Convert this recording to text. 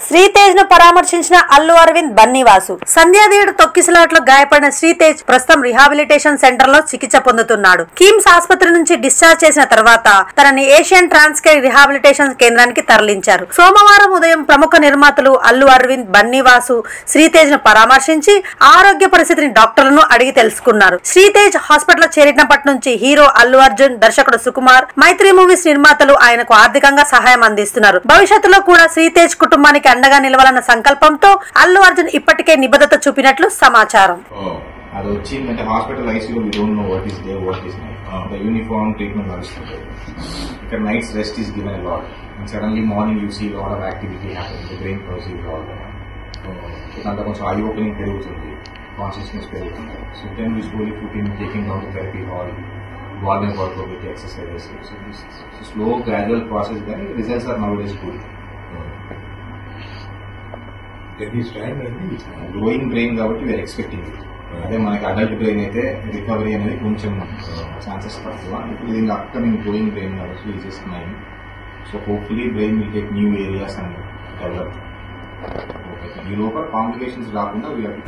శ్రీతేజ్ ను పరామర్శించిన అల్లు అరవింద్ బన్నీవాసు. సంధ్యాదేవుడు తొక్కిసలాట్లో గాయపడిన శ్రీతేజ్ ప్రస్తుతం రిహాబిలిటేషన్ సెంటర్ లో చికిత్స పొందుతున్నాడు. కిమ్స్ ఆసుపత్రి నుంచి డిశ్చార్జ్ చేసిన తర్వాత తనని ఏషియన్ ట్రాన్స్కేర్ రిహాబిలిటేషన్ కేంద్రానికి తరలించారు. సోమవారం ఉదయం ప్రముఖ నిర్మాతలు అల్లు అరవింద్, బన్నీవాసు శ్రీతేజ్ ను పరామర్శించి ఆరోగ్య పరిస్థితిని డాక్టర్లను అడిగి తెలుసుకున్నారు. శ్రీతేజ్ హాస్పిటల్ చేరినప్పటి నుంచి హీరో అల్లు అర్జున్, దర్శకుడు సుకుమార్, మైత్రి మూవీస్ నిర్మాతలు ఆయనకు ఆర్థికంగా సహాయం అందిస్తున్నారు. భవిష్యత్తులో కూడా శ్రీతేజ్ కుటుంబానికి అండగా నిలవాలన్న సంకల్పంతో అల్లు అర్జున్ ఇప్పటికే నిబద్ధత చూపినట్లు సమాచారం. అది వచ్చి hospital ICU we don't know what is day what is night the uniform treatment నడుస్తుంది. ఇక్కడ nights rest is given a lot and suddenly morning you see lot of activity happening the brain process all అంతా కొంచెం eye opening పెరుగుతుంది, consciousness పెరుగుతుంది. So then we slowly put in taking down to therapy hall, warning work with exercises. So slow gradual process కానీ results are now days good. Growing brain కాబట్టి we are expecting it. అదే మనకి adult brain అయితే recovery అనేది కొంచెం chances తక్కువ. ఇప్పుడు దీనికి అప్కమింగ్ గ్రోయింగ్ బ్రెయిన్ కాబట్టి ఈజెస్ ఉన్నాయి. So hopefully brain will take new areas and develop. Okay, ఈ లోపల కాంప్లికేషన్స్ రాకుండా వీఆర్